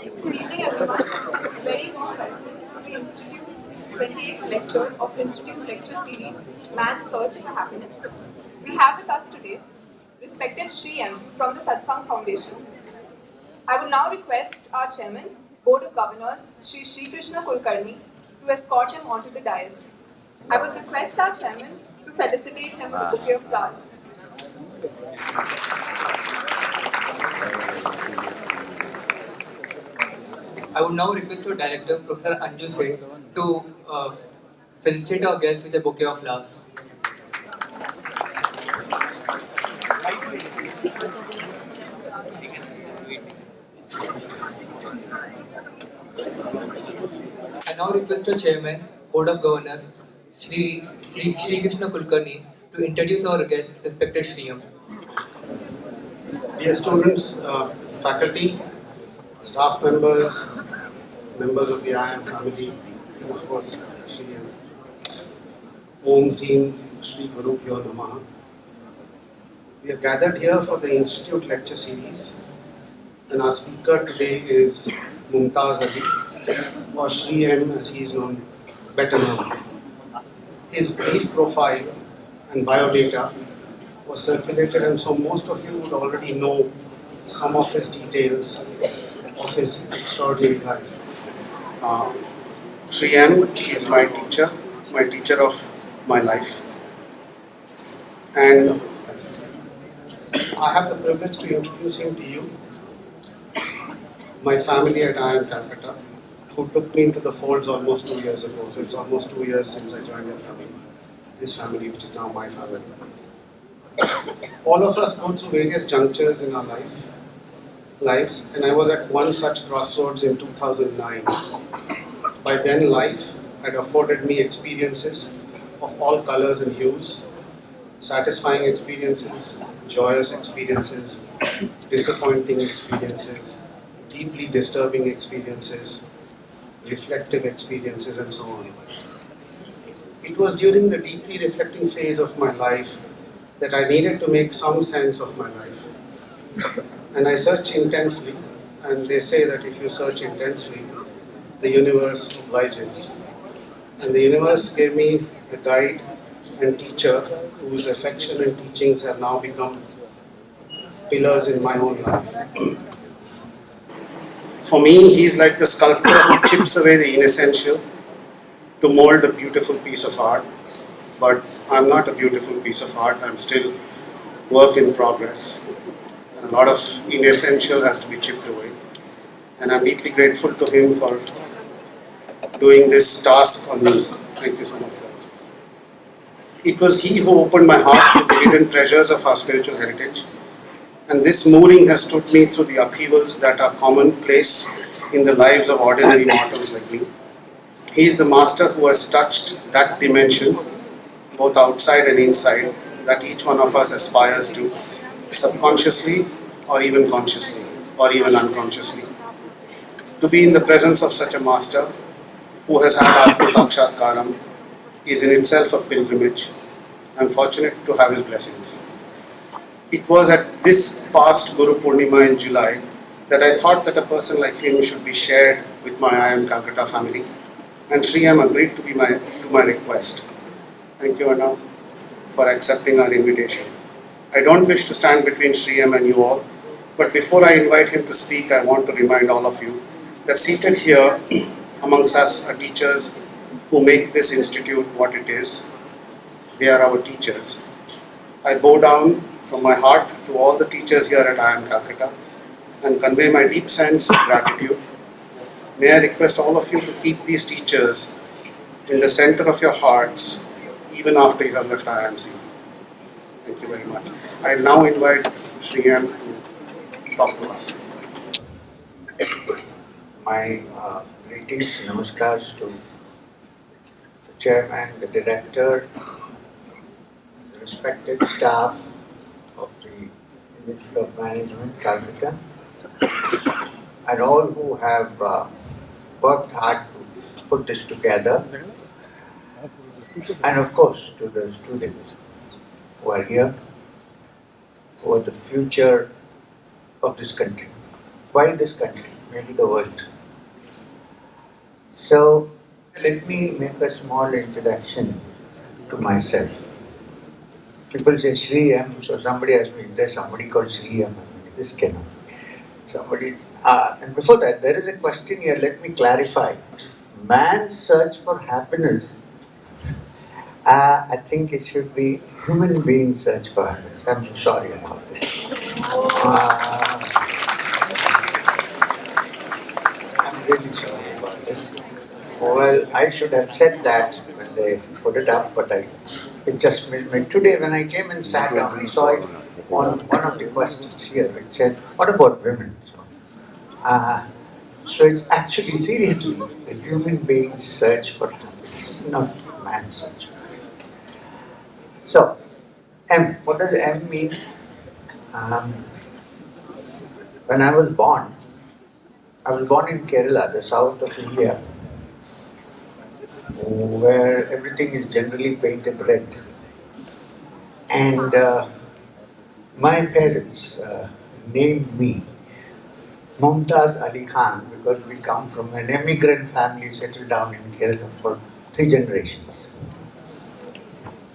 Good evening, everyone. Very warm welcome to the Institute's 28th lecture of Institute Lecture Series, Man's Search for Happiness. We have with us today respected Sri M from the Satsang Foundation. I would now request our Chairman, Board of Governors, Sri Krishna Kulkarni, to escort him onto the dais. I would request our Chairman to felicitate him with a bouquet of flowers. I would now request our director, Professor Anju Seth, to felicitate our guest with a bouquet of flowers. I now request our chairman, Board of Governors, Sri Krishna Kulkarni, to introduce our guest, respected Sri M. Dear students, faculty, staff members, members of the IIM family, and of course, Sri M. Om Team Shri Guru Pyo Namaha. We are gathered here for the Institute Lecture Series, and our speaker today is Mumtaz Ali, or Sri M as he is known, better known. His brief profile and biodata was circulated, and so most of you would already know some of his details of his extraordinary life. Sri M is my teacher of my life, and I have the privilege to introduce him to you, my family at IIM Calcutta, who took me into the folds almost 2 years ago. So it's almost 2 years since I joined their family, this family which is now my family. All of us go through various junctures in our lives, and I was at one such crossroads in 2009. By then, life had afforded me experiences of all colors and hues, satisfying experiences, joyous experiences, disappointing experiences, deeply disturbing experiences, reflective experiences, and so on. It was during the deeply reflecting phase of my life that I needed to make some sense of my life. And I searched intensely, and they say that if you search intensely, the universe obliges. And the universe gave me the guide and teacher whose affection and teachings have now become pillars in my own life. For me, he's like the sculptor who chips away the inessential to mold a beautiful piece of art. But I'm not a beautiful piece of art, I'm still work in progress. And a lot of inessential has to be chipped away. And I'm deeply grateful to him for doing this task on me. Thank you so much, sir. It was he who opened my heart to the hidden treasures of our spiritual heritage. And this mooring has stood me through the upheavals that are commonplace in the lives of ordinary mortals like me. He is the master who has touched that dimension, both outside and inside, that each one of us aspires to, subconsciously or even consciously or even unconsciously. To be in the presence of such a master who has had Atma Sakshatkaram is in itself a pilgrimage. I am fortunate to have his blessings. It was at this past Guru Poornima in July that I thought that a person like him should be shared with my IIM Calcutta family, and Sri M agreed to my request. Thank you, Anna, for accepting our invitation. I don't wish to stand between Sri M and you all, but before I invite him to speak, I want to remind all of you that seated here amongst us are teachers who make this institute what it is. They are our teachers. I bow down from my heart to all the teachers here at IIM Calcutta and convey my deep sense of gratitude. May I request all of you to keep these teachers in the center of your hearts even after you have left IIMC. Thank you very much. I now invite Sri M to talk to us. My greetings, namaskars to the chairman, the director, the respected staff of the Institute of Management, Calcutta, and all who have worked hard to put this together, and of course to the students who are here, who are the future of this country. Why this country? maybe the world. So, let me make a small introduction to myself. People say Sri M, so somebody asked me, is there somebody called Sri M? I mean, this cannot. Somebody, and before that, there is a question here, let me clarify. Man's search for happiness, I think it should be human beings' search for happiness. I'm so sorry about this. I'm really sorry about this. Well, I should have said that when they put it up, but it just made me. Today, when I came and sat down, I saw it on one of the questions here. It said, what about women? So it's actually seriously the human being's search for happiness, not man's search for happiness. So, M, what does M mean? When I was born in Kerala, the south of India, where everything is generally painted red. And my parents named me Mumtaz Ali Khan because we come from an immigrant family settled down in Kerala for 3 generations.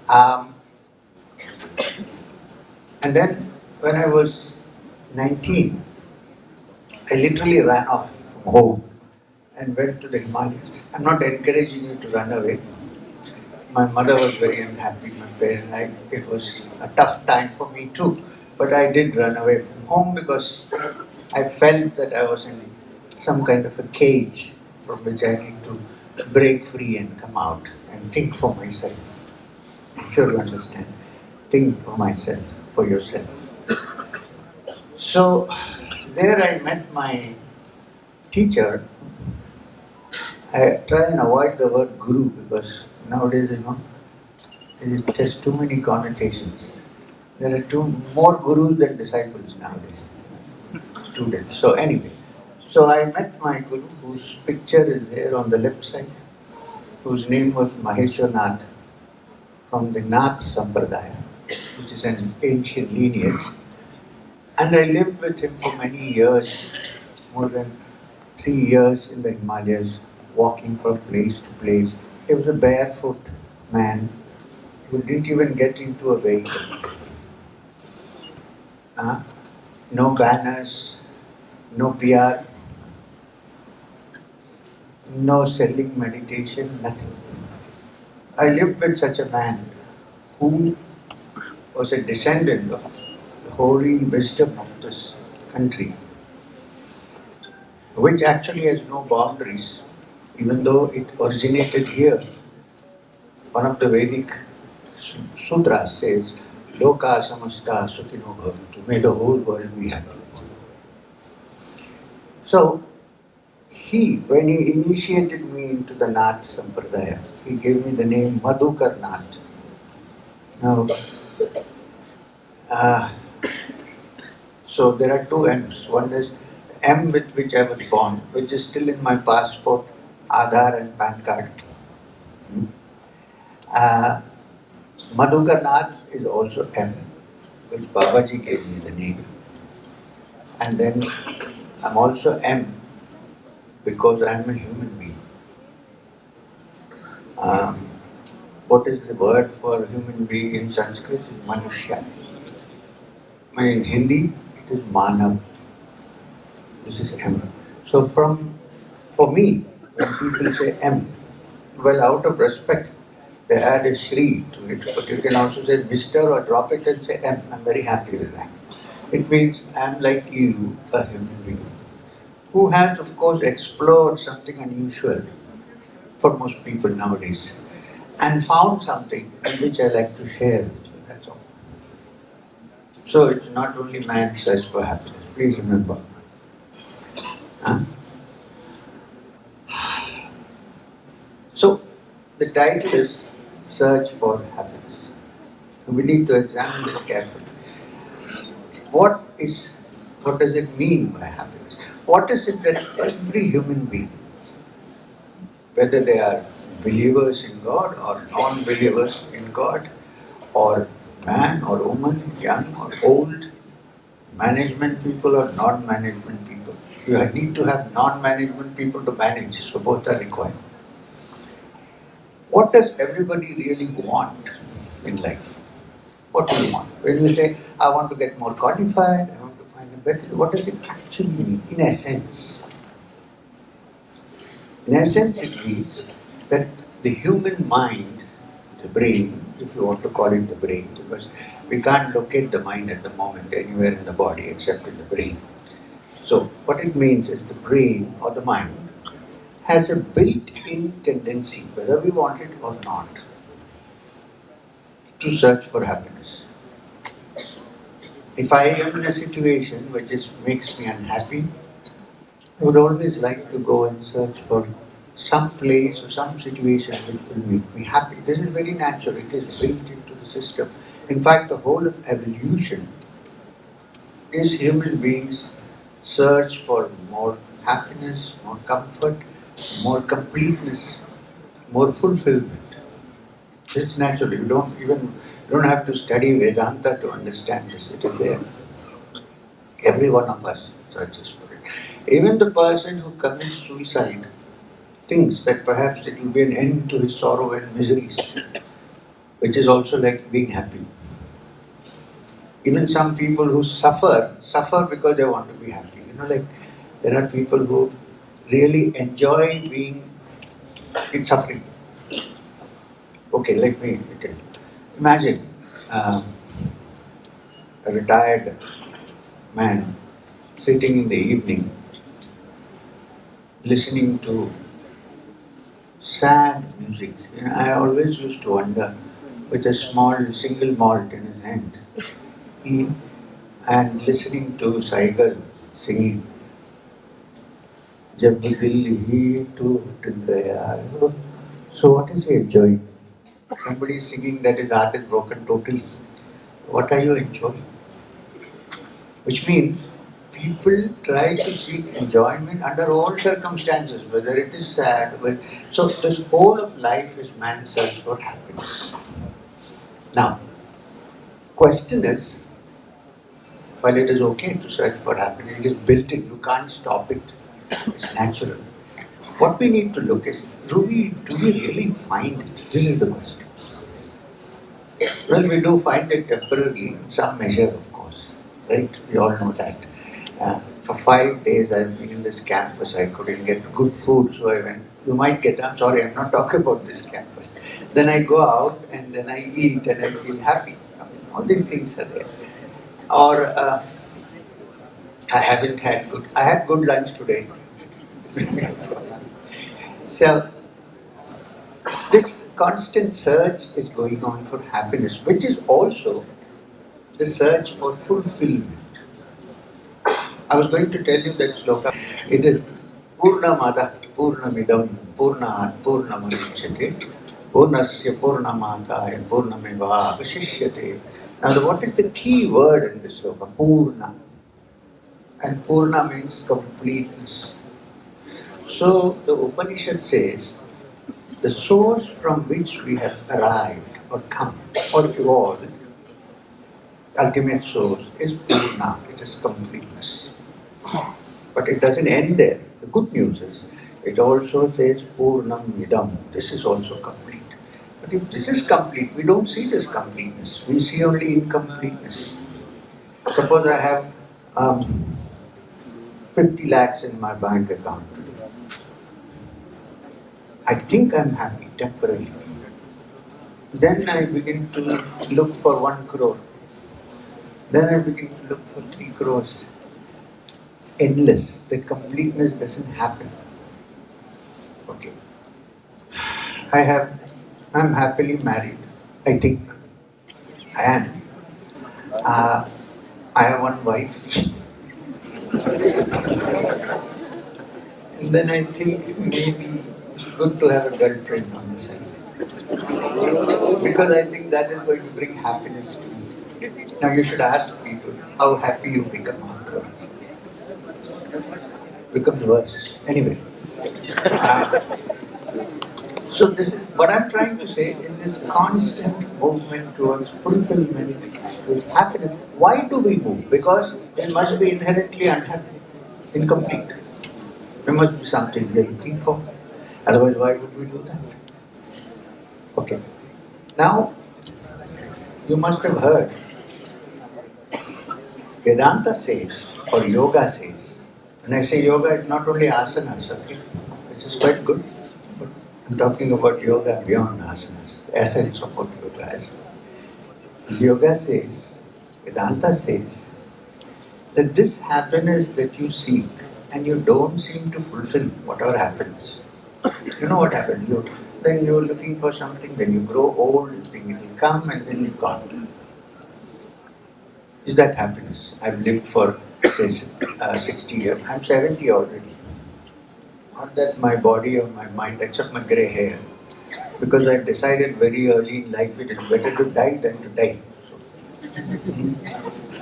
And then when I was 19, I literally ran off from home and went to the Himalayas. I'm not encouraging you to run away. My mother was very unhappy, my parents. It was a tough time for me too. But I did run away from home because I felt that I was in some kind of a cage from which I need to break free and come out and think for myself. I'm sure you understand. Think for myself, for yourself. So there I met my teacher. I try and avoid the word guru because nowadays, it has too many connotations. There are more gurus than disciples nowadays, students. So anyway, so I met my guru whose picture is there on the left side, whose name was Maheshwarnath from the Nath Sampradaya, which is an ancient lineage. And I lived with him for many years, more than 3 years in the Himalayas, walking from place to place. He was a barefoot man who didn't even get into a vehicle. No banners, no PR, no selling meditation, nothing. I lived with such a man who was a descendant of the holy wisdom of this country, which actually has no boundaries, even though it originated here. One of the Vedic sutras says, Loka samasta sukhino bhavantu, may the whole world be happy. So, when he initiated me into the Nath Sampradaya, he gave me the name Madhukar Nath. Now, so there are 2 M's. One is M with which I was born, which is still in my passport, Aadhaar and PAN card. Madhukar Nath is also M, which Babaji gave me the name. And then I'm also M because I'm a human being. What is the word for human being in Sanskrit? Manushya. In Hindi, it is Manav. This is M. So for me, when people say M, well, out of respect, they add a Shri to it. But you can also say Mr. or drop it and say M. I'm very happy with that. It means I'm like you, a human being, who has, of course, explored something unusual for most people nowadays and found something which I like to share with you. That's all. So it's not only man's search for happiness. Please remember. So the title is Search for Happiness. We need to examine this carefully. What does it mean by happiness? What is it that every human being, whether they are believers in God or non-believers in God, or man or woman, young or old, management people or non-management people, You need to have non-management people to manage, so both are required. What does everybody really want in life? What do you want? When you say, I want to get more qualified, I want to find a better, what does it actually mean in essence? In essence, it means that the human mind, the brain, if you want to call it the brain, because we can't locate the mind at the moment anywhere in the body except in the brain. So, what it means is the brain or the mind has a built-in tendency, whether we want it or not, to search for happiness. If I am in a situation which makes me unhappy, I would always like to go and search for some place or some situation which will make me happy. This is very natural, it is built into the system. In fact, the whole of evolution is human beings search for more happiness, more comfort, more completeness, more fulfillment. It's natural. You don't have to study Vedanta to understand this. It is there. Every one of us searches for it. Even the person who commits suicide thinks that perhaps it will be an end to his sorrow and miseries, which is also like being happy. Even some people who suffer because they want to be happy. Like there are people who really enjoy being in suffering. Okay, let me tell you. Imagine a retired man sitting in the evening listening to sad music. I always used to wonder, with a small single malt in his hand, and listening to Saigal singing, Jab dil hi toot gaya. So what is he enjoying? Somebody is singing that his heart is broken totally. What are you enjoying? Which means people try to seek enjoyment under all circumstances, whether it is sad. So the whole of life is man's search for happiness. Now, question is, while it is okay to search for happiness, it is built in, you can't stop it. It's natural. What we need to look is, do we really find it? This is the question. Well, we do find it temporarily, in some measure, of course. Right? We all know that. For 5 days I've been in this campus, I couldn't get good food, so I went, I'm sorry, I'm not talking about this campus. Then I go out and then I eat and I feel happy. All these things are there. Or I had good lunch today. So, this constant search is going on for happiness, which is also the search for fulfillment. I was going to tell you that Shloka. It is Poornamada, Poornamidam, Poornat, Poornamudyate, Poornasya Poornamadaya, Poornameva Avashishyate. Now, what is the key word in this Shloka? Poorna. And Poorna means completeness. So, the Upanishad says, the source from which we have arrived or come or evolved, ultimate source, is Poorna, it is completeness. But it doesn't end there. The good news is, it also says Poornamidam, this is also complete. But if this is complete, we don't see this completeness. We see only incompleteness. Suppose I have 50 lakhs in my bank account today. I think I'm happy temporarily. Then I begin to look for 1 crore. Then I begin to look for 3 crores. It's endless. The completeness doesn't happen. Okay. I'm happily married. I think. I am. I have 1 wife. And then I think maybe it's good to have a girlfriend on the side. Because I think that is going to bring happiness to me. Now you should ask people how happy you become afterwards. Becomes worse. Anyway. So this is what I'm trying to say is this constant movement towards fulfillment, towards happiness. Why do we move? Because we must be inherently unhappy, incomplete. There must be something we are looking for. Otherwise, why would we do that? Okay. Now, you must have heard Vedanta says, or yoga says, when I say yoga, it's not only asanas, okay, which is quite good, but I'm talking about yoga beyond asanas, the essence of what yoga is. Yoga says, Vedanta says, that this happiness that you seek and you don't seem to fulfill whatever happens. You know what happens? Then you're looking for something, then you grow old, you think it will come, and then it's gone. Is that happiness? I've lived for, say, 60 years. I'm 70 already. Not that my body or my mind, except my grey hair. Because I decided very early in life it is better to die than to die.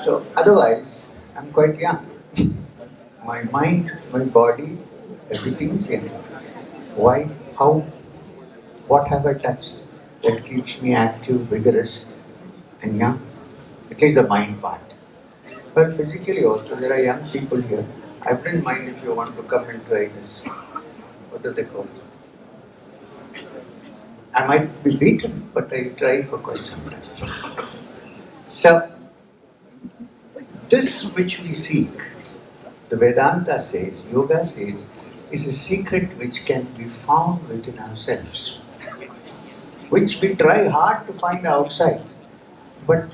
So otherwise, I'm quite young. My mind, my body, everything is young. Why? How? What have I touched that keeps me active, vigorous, and young? At least the mind part. Well, physically also, there are young people here. I wouldn't mind if you want to come and try this. What do they call it? I might be beaten, but I'll try for quite some time. So, this which we seek, the Vedanta says, Yoga says, is a secret which can be found within ourselves, which we try hard to find outside, but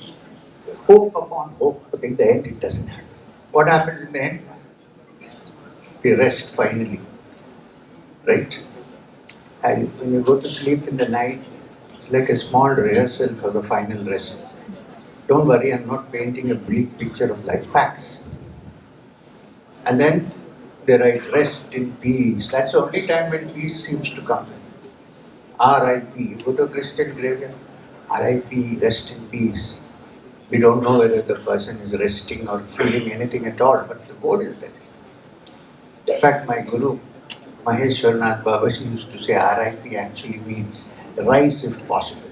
hope upon hope, but in the end it doesn't happen. What happens in the end? We rest finally, right? And when you go to sleep in the night, it's like a small rehearsal for the final rest. Don't worry, I'm not painting a bleak picture of life, facts. And then they write rest in peace. That's the only time when peace seems to come. R.I.P. Go to a Christian graveyard, R.I.P. rest in peace. We don't know whether the person is resting or feeling anything at all, but the word is there. In fact, my guru, Maheshwarnath Babaji, used to say R.I.P. actually means rise if possible,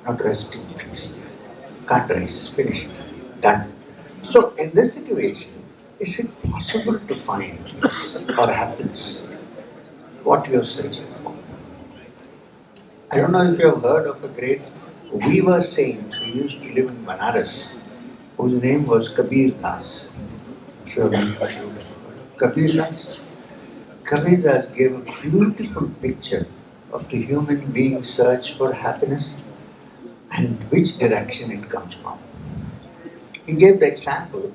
not rest in peace. Can't rise, finished, done. So, in this situation, is it possible to find peace or happiness? What you are searching for? I don't know if you have heard of a great weaver saint who used to live in Banaras, whose name was Kabir Das. I'm sure many of you have heard of Kabir Das. Kabir Das gave a beautiful picture of the human being's search for happiness and which direction it comes from. He gave the example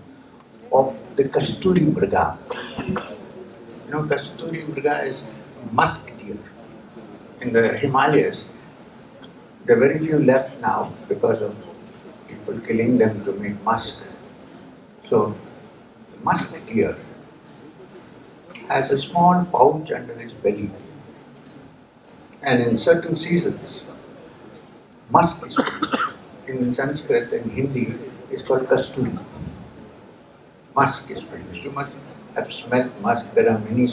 of the Kasturi Mriga. You know, Kasturi Mriga is musk deer. In the Himalayas, there are very few left now because of people killing them to make musk. So, the musk deer has a small pouch under its belly. And in certain seasons, musk is produced. In Sanskrit and Hindi, it's called kasturi. Musk is produced. You must have smelled musk. There are many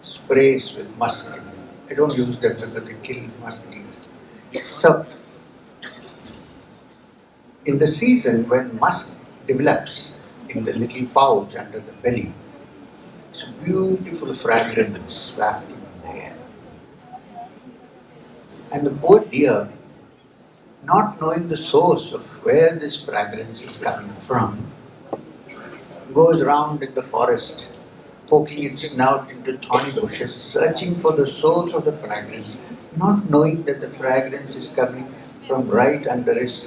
sprays with musk in them. I don't use them because they kill musk deer. So, in the season when musk develops in the little pouch under the belly, it's a beautiful fragrance wafting in the air. And the poor deer, not knowing the source of where this fragrance is coming from, goes round in the forest, poking its snout into thorny bushes, searching for the source of the fragrance, not knowing that the fragrance is coming from right under his,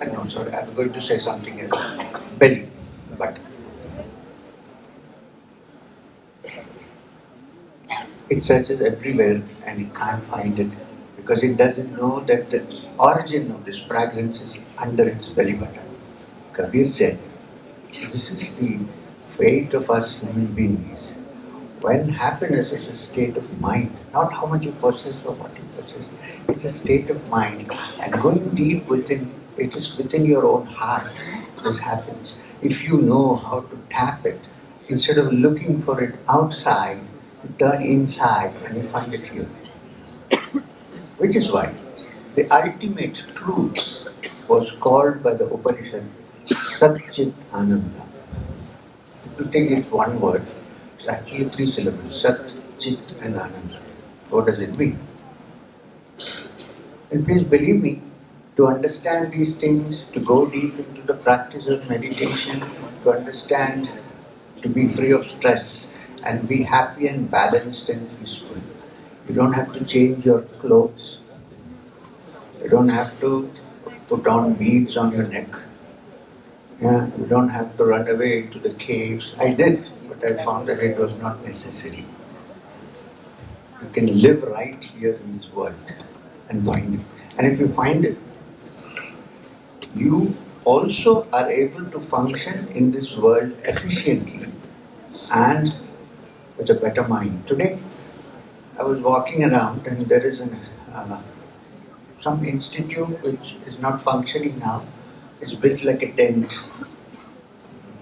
no, sorry, I'm going to say something else, belly, but it searches everywhere and it can't find it because it doesn't know that the origin of this fragrance is under its belly button. Kabir said, this is the fate of us human beings. When happiness is a state of mind, not how much you possess or what you possess, it's a state of mind. And going deep within, it is within your own heart, this happiness. If you know how to tap it, instead of looking for it outside, you turn inside and you find it here. Which is why the ultimate truth was called by the Upanishad Sat-Chit-Ananda. If you take it one word, It's actually 3 syllables, Sat, Chit and Ananda. What does it mean? And please believe me, to understand these things, to go deep into the practice of meditation, to understand, to be free of stress and be happy and balanced and peaceful, you don't have to change your clothes. You don't have to put on beads on your neck. Yeah, you don't have to run away to the caves. I did, but I found that it was not necessary. You can live right here in this world and find it. And if you find it, you also are able to function in this world efficiently and with a better mind. Today, I was walking around and there is some institute which is not functioning now. It's built like a tent.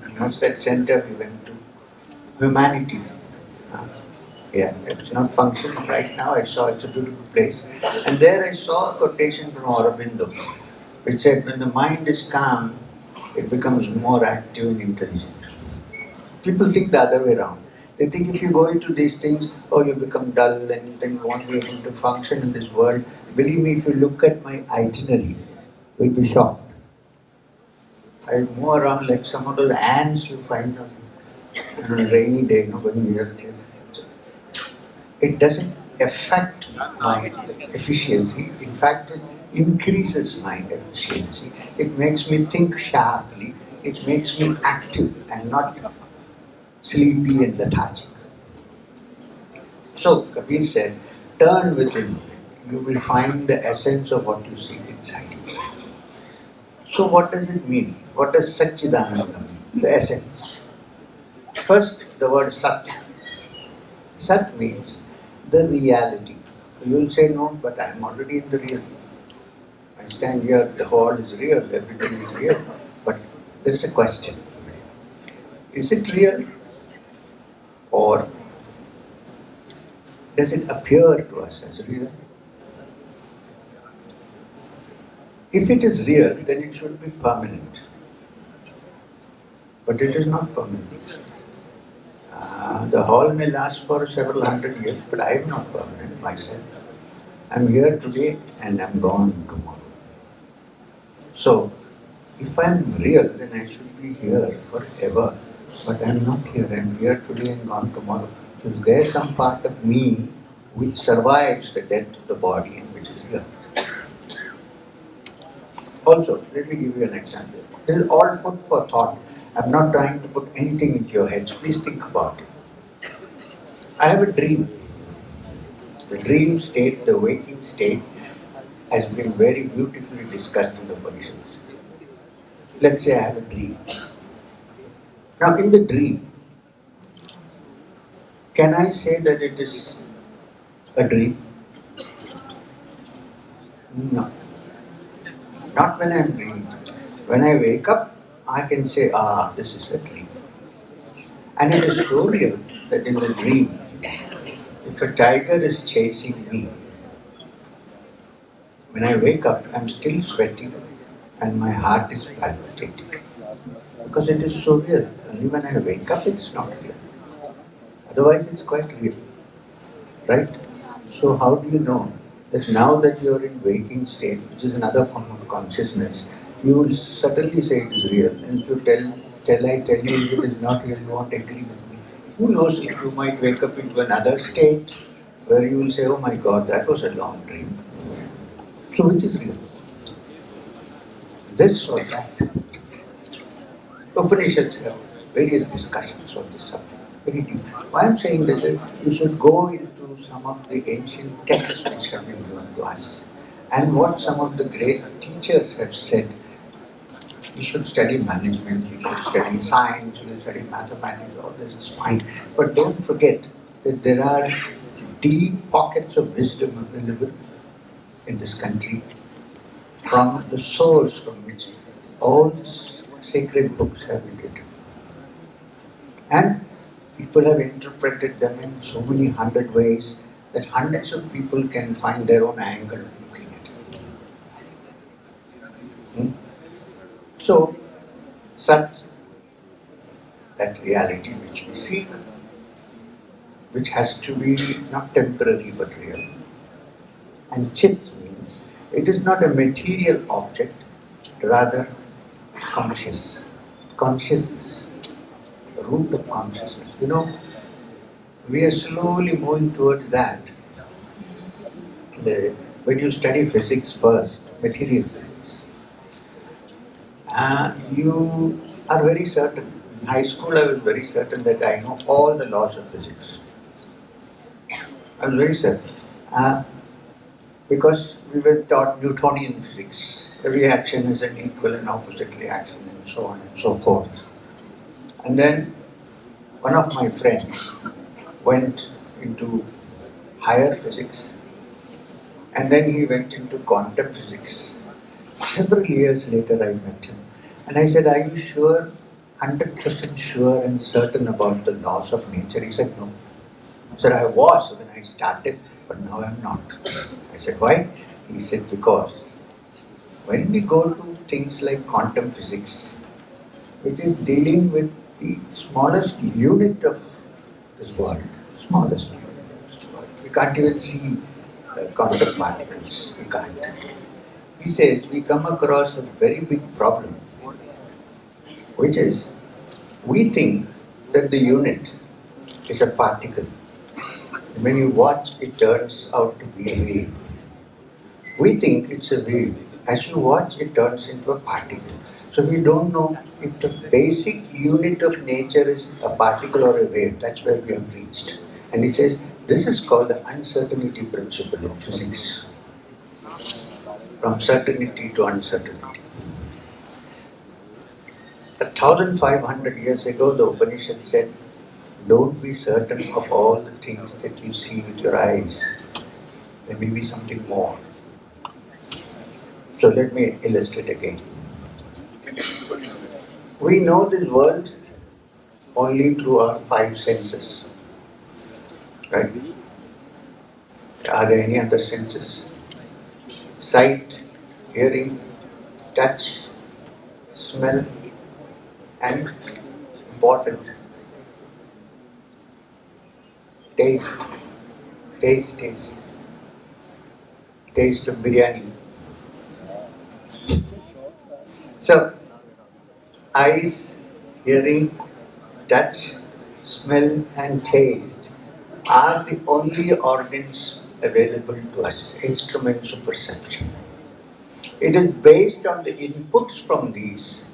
And what's that center we went to? Humanity. Yeah, it's not functioning right now. I saw it's a beautiful place. And there I saw a quotation from Aurobindo, which said, when the mind is calm, it becomes more active and intelligent. People think the other way around. They think if you go into these things, oh, you become dull and then you won't be able to function in this world. Believe me, if you look at my itinerary, you'll be shocked. I move around like some of those ants you find on a rainy day, going here and there. It doesn't affect my efficiency. In fact, it increases my efficiency. It makes me think sharply. It makes me active and not sleepy and lethargic. So, Kabir said, turn within. You will find the essence of what you see inside you. So, what does it mean? What does Sat-Chit-Ananda mean? The essence. First, the word Sat. Sat means the reality. So you will say, no, but I am already in the real. I stand here, the hall is real, everything is real. But there is a question. Is it real? Or does it appear to us as real? If it is real, then it should be permanent. But it is not permanent. The hall may last for several hundred years, but I am not permanent myself. I am here today and I am gone tomorrow. So, if I am real, then I should be here forever. But I am not here. I am here today and gone tomorrow. So is there some part of me which survives the death of the body and which is here? Also, let me give you an example. This is all food for thought. I am not trying to put anything into your heads. Please think about it. I have a dream. The dream state, the waking state, has been very beautifully discussed in the Upanishads. Let's say I have a dream. Now, in the dream, can I say that it is a dream? No. Not when I am dreaming. When I wake up, I can say, this is a dream. And it is so real that in the dream, if a tiger is chasing me, when I wake up, I am still sweating and my heart is palpitating. Because it is so real. Only when I wake up, it's not real. Otherwise, it's quite real. Right? So how do you know that now that you are in waking state, which is another form of consciousness, you will certainly say it is real. And if you tell you it is not real, you won't agree with me. Who knows if you might wake up into another state where you will say, oh my God, that was a long dream. So which is real? This or that? Upanishads have various discussions on this subject, very deep. Why I am saying this is, you should go into some of the ancient texts which have been given to us and what some of the great teachers have said. You should study management, you should study science, you should study mathematics, all this is fine. But don't forget that there are deep pockets of wisdom available in this country from the source from which all these sacred books have been written. And people have interpreted them in so many hundred ways that hundreds of people can find their own angle looking at it. So, Sat, that reality which we seek, which has to be not temporary but real. And Chit means it is not a material object, rather consciousness, the root of consciousness. We are slowly moving towards that. When you study physics first, material physics, you are very certain. In high school, I was very certain that I know all the laws of physics. I was very certain. Because we were taught Newtonian physics. Every action is an equal and opposite reaction, and so on and so forth. And then one of my friends went into higher physics, and then he went into quantum physics. Several years later I met him, and I said, "Are you sure, 100% sure and certain about the laws of nature?" He said, "No." I said, "I was when I started, but now I'm not." I said, "Why?" He said, "Because when we go to things like quantum physics, which is dealing with the smallest unit of this world, smallest unit of this world, we can't even see quantum particles, we can't." He says, we come across a very big problem, which is, we think that the unit is a particle. When you watch, it turns out to be a wave. We think it's a wave. As you watch, it turns into a particle. So we don't know if the basic unit of nature is a particle or a wave. That's where we have reached. And he says, this is called the uncertainty principle in physics. From certainty to uncertainty. 1,500 years ago, the Upanishad said, don't be certain of all the things that you see with your eyes. There may be something more. So let me illustrate again. We know this world only through our 5 senses. Right? Are there any other senses? Sight, hearing, touch, smell, and important, taste. Taste of biryani. So, eyes, hearing, touch, smell and taste are the only organs available to us, instruments of perception. It is based on the inputs from these,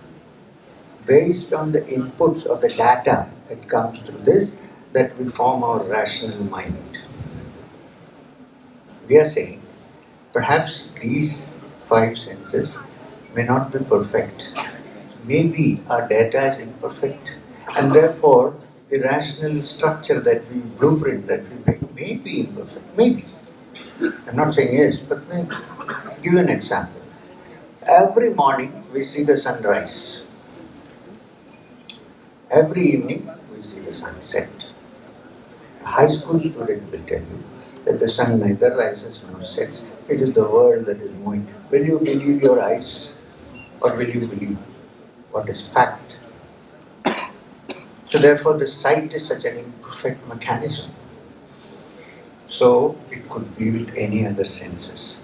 based on the inputs or the data that comes through this, that we form our rational mind. We are saying, perhaps these 5 senses may not be perfect. Maybe our data is imperfect, and therefore the rational structure that we blueprint that we make may be imperfect. Maybe. I'm not saying yes, but maybe. I'll give you an example. Every morning we see the sunrise. Every evening we see the sunset. A high school student will tell you that the sun neither rises nor sets. It is the world that is moving. Will you believe your eyes, or will you believe what is fact? So therefore the sight is such an imperfect mechanism. So it could be with any other senses.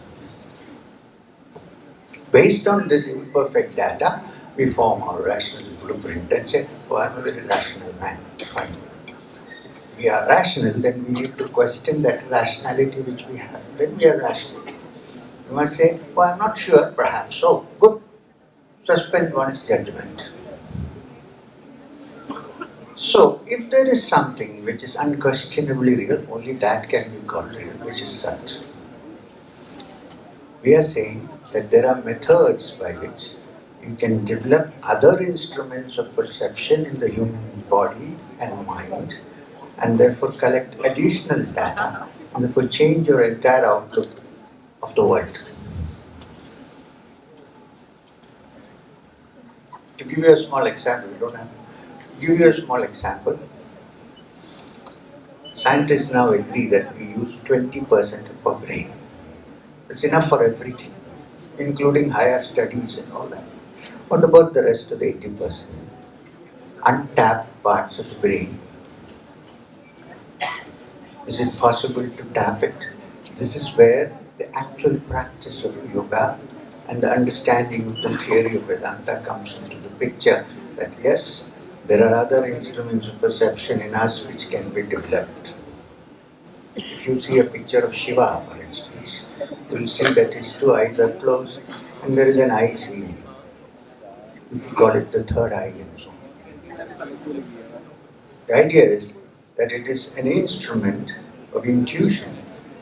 Based on this imperfect data, we form our rational blueprint and say, oh, I'm a very rational man. Fine. If we are rational, then we need to question that rationality which we have. Then we are rational. You must say, oh, I'm not sure, perhaps so. Good. Suspend one's judgment. So, if there is something which is unquestionably real, only that can be called real, which is Sat. We are saying that there are methods by which you can develop other instruments of perception in the human body and mind, and therefore collect additional data, and therefore change your entire outlook of the world. To give you a small example, you don't have to give you a small example. Scientists now agree that we use 20% of our brain. It's enough for everything, including higher studies and all that. What about the rest of the 80%? Untapped parts of the brain. Is it possible to tap it? This is where the actual practice of yoga and the understanding of the theory of Vedanta comes into the picture. That yes, there are other instruments of perception in us which can be developed. If you see a picture of Shiva, for instance, you will see that his two eyes are closed and there is an eye seeing. People call it the third eye and so on. The idea is that it is an instrument of intuition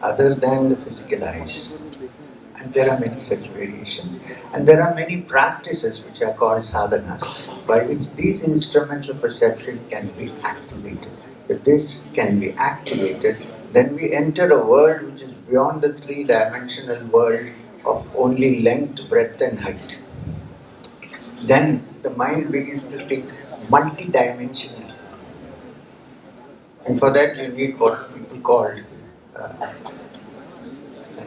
other than the physical eyes. And there are many such variations. And there are many practices which are called sadhanas, by which these instruments of perception can be activated. If this can be activated, then we enter a world which is beyond the three-dimensional world of only length, breadth and height. Then the mind begins to think multi-dimensionally. And for that you need what people call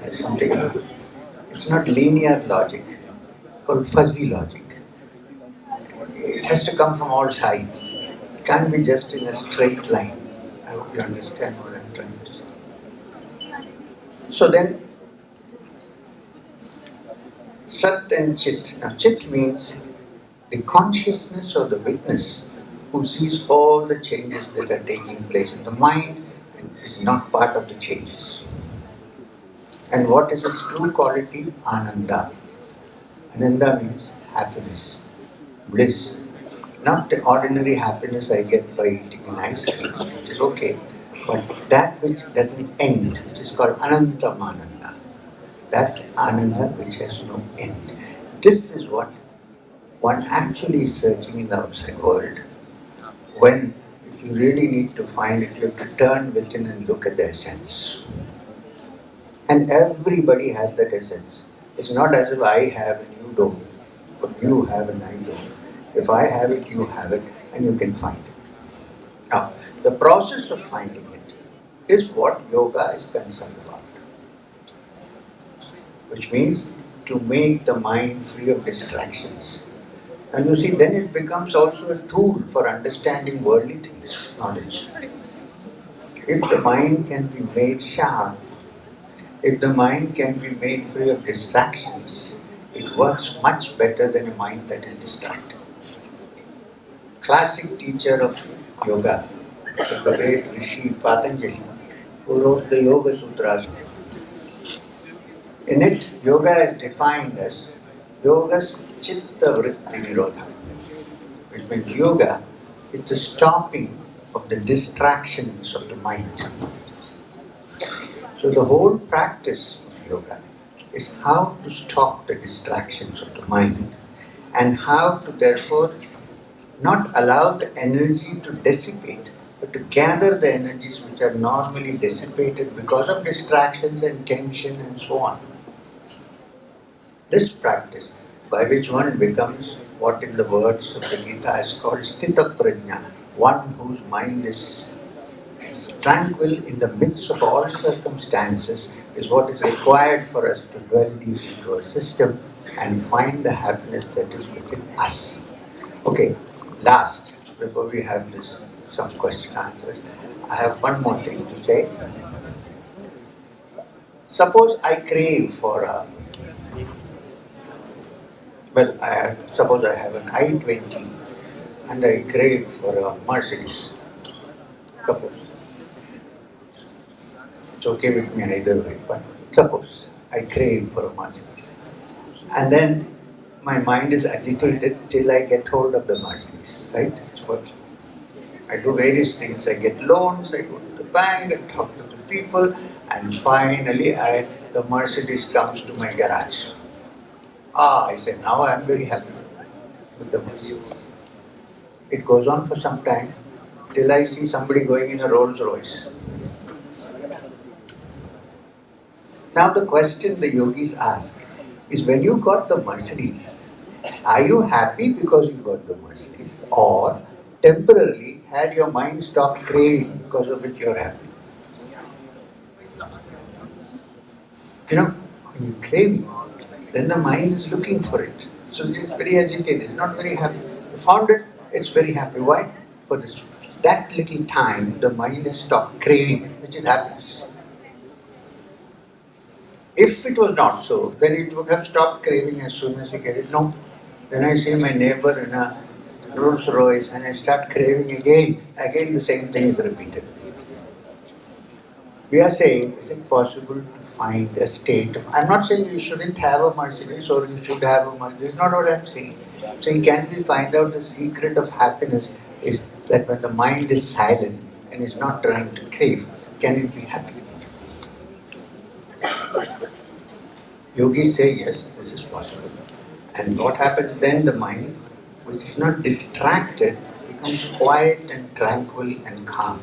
something, it's not linear logic, called fuzzy logic. It has to come from all sides. It can't be just in a straight line. I hope you understand what I'm trying to say. So then, Sat and Chit. Now Chit means the consciousness or the witness who sees all the changes that are taking place in the mind and is not part of the changes. And what is its true quality? Ananda. Ananda means happiness, bliss. Not the ordinary happiness I get by eating an ice cream, which is okay, but that which doesn't end, which is called Anantamananda. That Ananda which has no end. This is what one actually is searching in the outside world. When, if you really need to find it, you have to turn within and look at the essence. And everybody has that essence. It's not as if I have and you don't, but you have and I don't. If I have it, you have it, and you can find it. Now, the process of finding it is what yoga is concerned about. Which means to make the mind free of distractions. And you see, then it becomes also a tool for understanding worldly things, knowledge. If the mind can be made sharp, if the mind can be made free of distractions, it works much better than a mind that is distracted. Classic teacher of yoga is the great Rishi Patanjali, who wrote the Yoga Sutras. In it, yoga is defined as yoga's chitta vritti nirodha, which means yoga is the stopping of the distractions of the mind. So the whole practice of yoga is how to stop the distractions of the mind and how to therefore not allow the energy to dissipate, but to gather the energies which are normally dissipated because of distractions and tension and so on. This practice, by which one becomes what in the words of the Gita is called sthita prajna, one whose mind is tranquil in the midst of all circumstances, is what is required for us to dwell deep into a system and find the happiness that is within us. Okay, last, before we have this, some question answers, I have one more thing to say. Suppose I crave for suppose I have an I-20 and I crave for a Mercedes. Suppose. It's okay with me either way, but suppose I crave for a Mercedes. And then my mind is agitated till I get hold of the Mercedes, right? It's working. I do various things. I get loans, I go to the bank, I talk to the people, and finally the Mercedes comes to my garage. I say, now I am very happy with the Mercedes. It goes on for some time till I see somebody going in a Rolls Royce. Now the question the yogis ask is, when you got the Mercedes, are you happy because you got the Mercedes, or temporarily had your mind stopped craving because of which you are happy? You know, when you crave, then the mind is looking for it. So it is very agitated, it's not very happy. You found it, it's very happy. Why? For this that little time the mind has stopped craving, which is happiness. If it was not so, then it would have stopped craving as soon as you get it. No. Then I see my neighbor in a Rolls Royce and I start craving again. Again the same thing is repeated. We are saying, is it possible to find a state of... I'm not saying you shouldn't have a Mercedes or you should have a Mercedes. This is not what I'm saying. I'm saying, can we find out the secret of happiness is that when the mind is silent and is not trying to crave, can it be happy? Yogis say, yes, this is possible. And what happens then? The mind, which is not distracted, becomes quiet and tranquil and calm.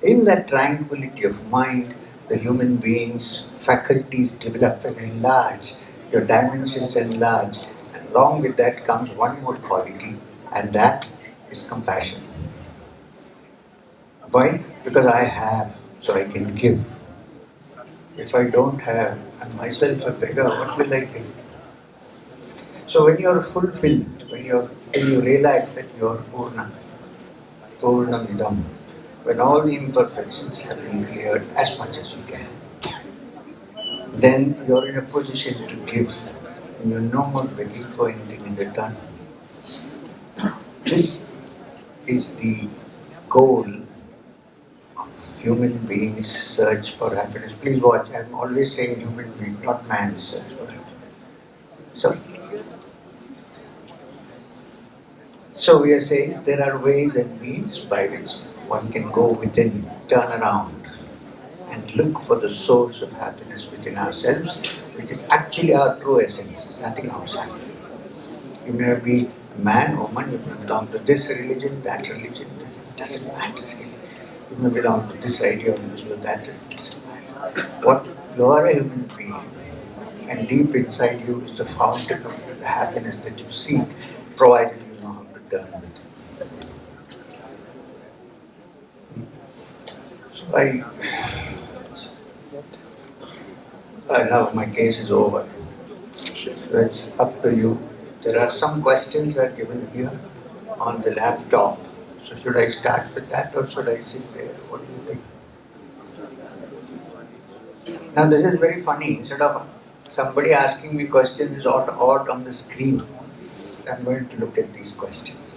In that tranquility of mind, the human being's faculties develop and enlarge, your dimensions enlarge, and along with that comes one more quality, and that is compassion. Why? Because I have, so I can give. If I don't have, I'm myself a beggar, what will I give? So when you are fulfilled, when you realize that you are Poornamidam, when all the imperfections have been cleared as much as you can, then you are in a position to give, and you're no more begging for anything in return. This is the goal of human beings' search for happiness. Please watch, I'm always saying human being, not man's search for happiness. So we are saying there are ways and means by which one can go within, turn around, and look for the source of happiness within ourselves, which is actually our true essence, it's nothing outside. You may be a man, woman, you may belong to this religion, that religion, it doesn't matter really. You may belong to this ideology or that, it doesn't matter. What you are a human being, and deep inside you is the fountain of the happiness that you seek, provided you know how to turn with it. So now my case is over. So it's up to you. There are some questions that are given here on the laptop. So should I start with that or should I sit there? What do you think? Now this is very funny. Instead of somebody asking me questions is odd on the screen, I'm going to look at these questions.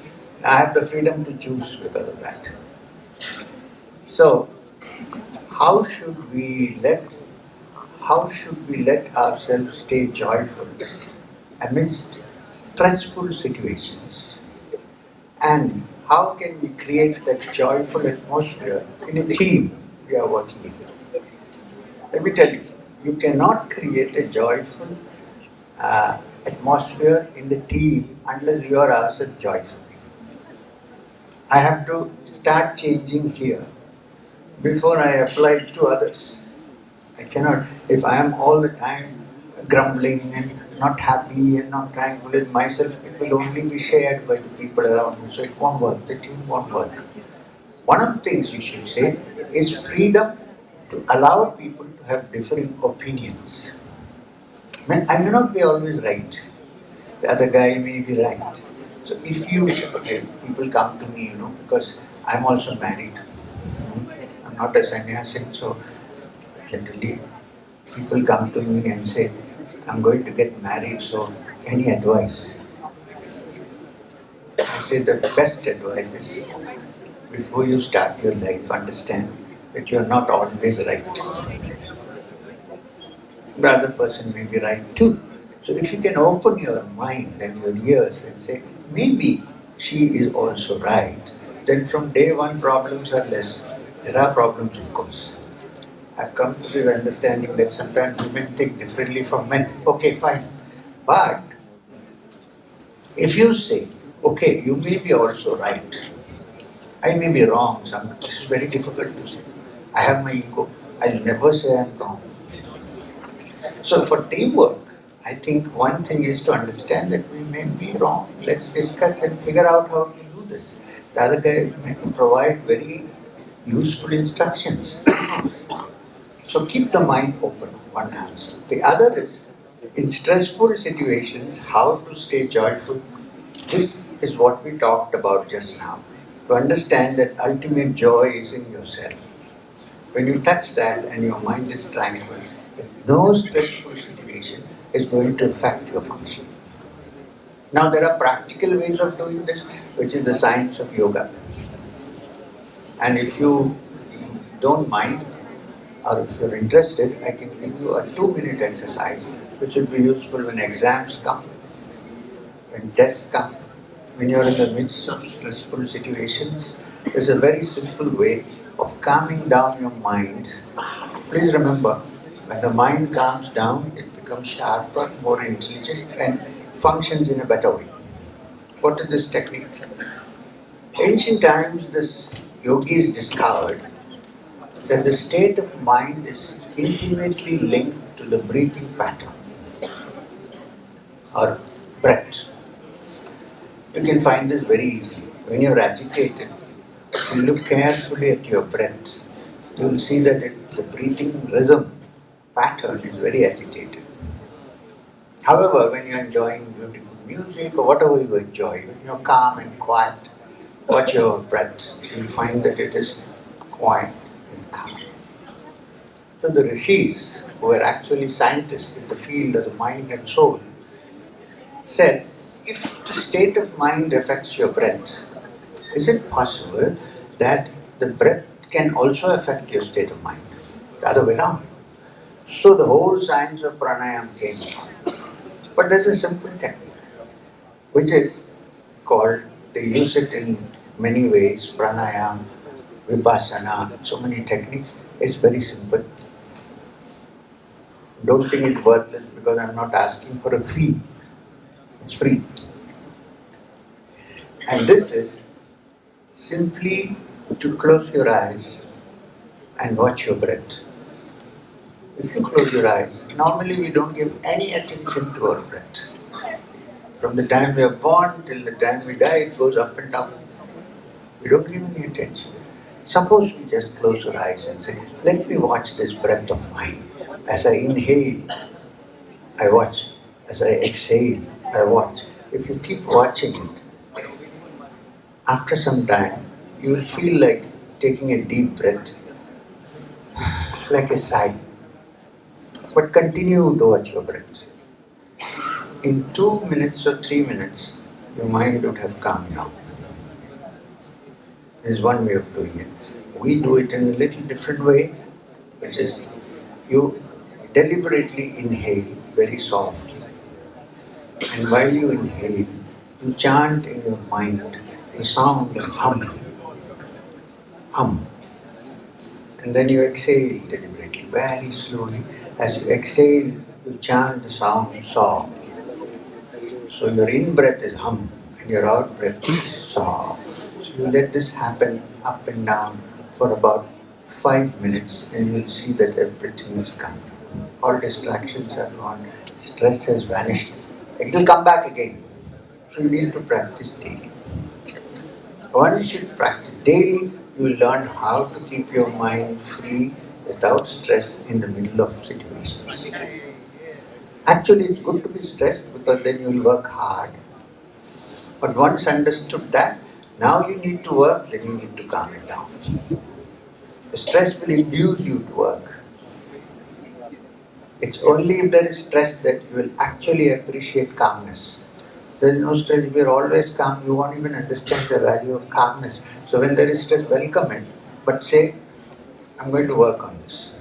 I have the freedom to choose because of that. So, how should we let ourselves stay joyful amidst stressful situations? And how can we create that joyful atmosphere in a team we are working in? Let me tell you, you cannot create a joyful atmosphere in the team unless you are also joyful. I have to start changing here before I apply it to others. I cannot, if I am all the time grumbling and not happy and not tranquil in myself, it will only be shared by the people around me, so it won't work, the team won't work. One of the things you should say is freedom to allow people to have different opinions. I may not be always right, the other guy may be right. So if you, people come to me, because I'm also married. I'm not a sannyasin, so generally people come to me and say, I'm going to get married, so any advice? I say the best advice is, before you start your life, understand that you're not always right. The other person may be right too. So if you can open your mind and your ears and say, maybe she is also right, then from day one problems are less. There are problems, of course. I've come to this understanding that sometimes women think differently from men. Okay, fine. But if you say, okay, you may be also right, I may be wrong, this is very difficult to say. I have my ego, I'll never say I'm wrong. So for teamwork, I think one thing is to understand that we may be wrong. Let's discuss and figure out how to do this. The other guy may provide very useful instructions. So keep the mind open, one answer. The other is, in stressful situations, how to stay joyful. This is what we talked about just now. to understand that ultimate joy is in yourself. When you touch that and your mind is tranquil, no stressful situation is going to affect your function. Now there are practical ways of doing this, which is the science of yoga. And if you don't mind, or if you're interested, I can give you a 2-minute exercise which will be useful when exams come, when tests come, when you're in the midst of stressful situations. There's a very simple way of calming down your mind. Please remember, when the mind calms down, it becomes sharper, more intelligent, and functions in a better way. What is this technique? Ancient times, this yogis discovered that the state of mind is intimately linked to the breathing pattern or breath. You can find this very easily. When you're agitated, if you look carefully at your breath, you will see that the breathing rhythm pattern is very agitated. However, when you're enjoying beautiful music or whatever you enjoy, when you're calm and quiet, watch your breath, you'll find that it is quiet and calm. So the rishis, who were actually scientists in the field of the mind and soul, said, if the state of mind affects your breath, is it possible that the breath can also affect your state of mind? The other way around. So the whole science of pranayama came about. But there's a simple technique, which is called, they use it in many ways, pranayama, vipassana, so many techniques. It's very simple. Don't think it's worthless because I'm not asking for a fee. It's free. And this is simply to close your eyes and watch your breath. If you close your eyes, normally we don't give any attention to our breath. From the time we are born till the time we die, it goes up and down. We don't give any attention. Suppose we just close our eyes and say, let me watch this breath of mine. As I inhale, I watch. As I exhale, I watch. If you keep watching it, after some time, you will feel like taking a deep breath, like a sigh. But continue to watch your breath. In 2 minutes or 3 minutes, your mind would have calmed down. There is one way of doing it. We do it in a little different way, which is you deliberately inhale very softly. And while you inhale, you chant in your mind the sound of hum. Hum. And then you exhale deliberately, very slowly. As you exhale, you chant the sound saw. So your in-breath is hum and your out-breath is saw. So you let this happen up and down for about 5 minutes and you will see that everything is calm. All distractions are gone, stress has vanished. It will come back again. So you need to practice daily. Once you practice daily, you will learn how to keep your mind free without stress in the middle of situations. Actually, it's good to be stressed because then you will work hard. But once understood that, now you need to work, then you need to calm it down. The stress will induce you to work. It's only if there is stress that you will actually appreciate calmness. There is no stress. If you are always calm, you won't even understand the value of calmness. So when there is stress, welcome it. But say, I'm going to work on this.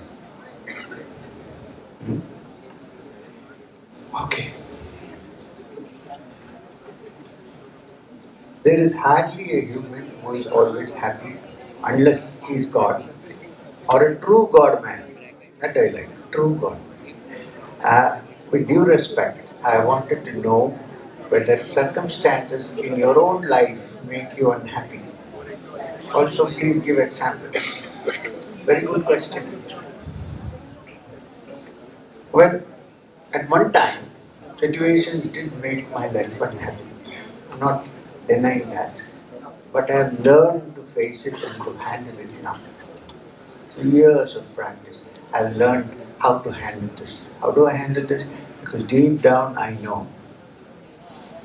Okay. There is hardly a human who is always happy unless he is God or a true God man. That I like, true God. With due respect, I wanted to know whether circumstances in your own life make you unhappy. Also, please give examples. Very good question. Well, at one time, situations did make my life unhappy. I'm not denying that. But I have learned to face it and to handle it now. Through years of practice, I have learned how to handle this. How do I handle this? Because deep down I know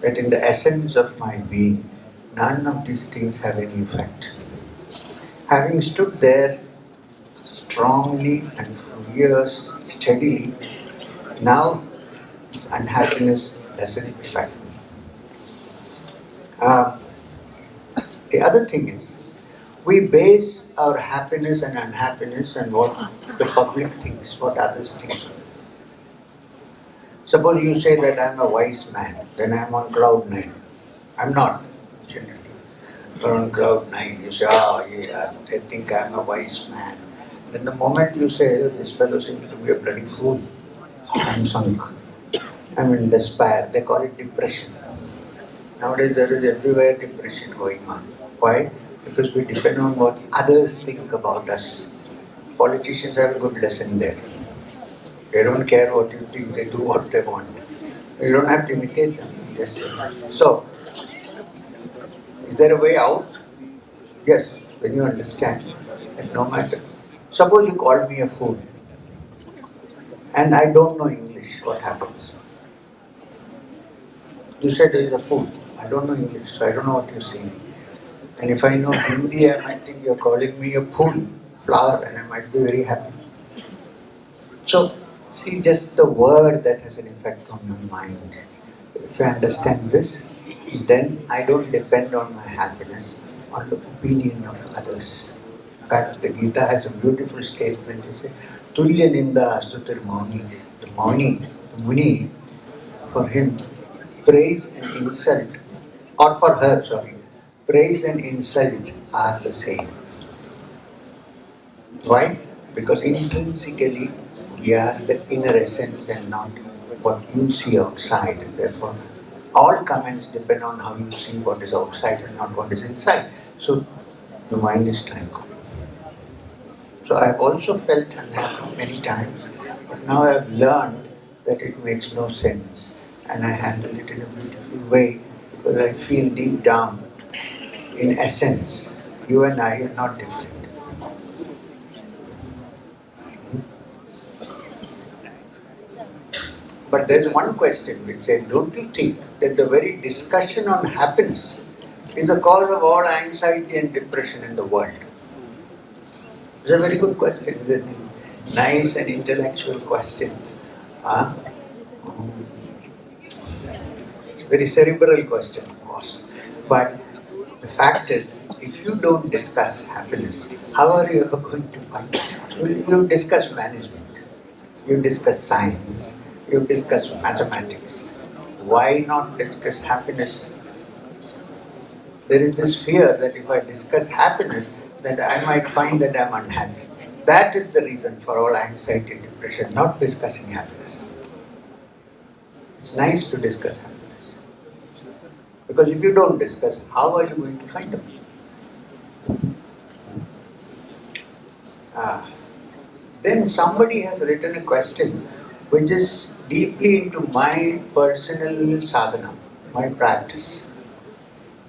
that in the essence of my being, none of these things have any effect. Having stood there strongly and for years steadily, now unhappiness doesn't affect me. The other thing is, we base our happiness and unhappiness on what the public thinks, what others think. Suppose you say that I am a wise man, then I am on cloud 9. I am not, generally. But on cloud 9, you say, yeah, they think I am a wise man. Then the moment you say, this fellow seems to be a bloody fool, I am sunk. I am in despair. They call it depression. Nowadays there is everywhere depression going on. Why? Because we depend on what others think about us. Politicians have a good lesson there. They don't care what you think, they do what they want. You don't have to imitate them. Yes. So, is there a way out? Yes, when you understand that no matter. Suppose you called me a fool and I don't know English, what happens? You said he is a fool. I don't know English, so I don't know what you're saying. And if I know Hindi, I might think you're calling me a fool, flower, and I might be very happy. So, see, just the word that has an effect on my mind. If I understand this, then I don't depend on my happiness on the opinion of others. In fact, the Gita has a beautiful statement. It says, Tulya Ninda Astutir Mauni. The Muni, for him, praise and insult, or for her, praise and insult are the same. Why? Because intrinsically we are the inner essence and not what you see outside. Therefore, all comments depend on how you see what is outside and not what is inside. So, the mind is tranquil. So, I have also felt unhappy many times, but now I have learned that it makes no sense. And I handle it in a beautiful way because I feel deep down, in essence, you and I are not different. But there is one question which says, don't you think that the very discussion on happiness is the cause of all anxiety and depression in the world? It's a very good question. It's a nice and intellectual question. It's a very cerebral question, of course. But the fact is, if you don't discuss happiness, how are you ever going to find it? You discuss management, you discuss science, you discuss mathematics. Why not discuss happiness? There is this fear that if I discuss happiness, that I might find that I am unhappy. That is the reason for all anxiety and depression, not discussing happiness. It's nice to discuss happiness. Because if you don't discuss, how are you going to find it? Then somebody has written a question which is deeply into my personal sadhana, my practice.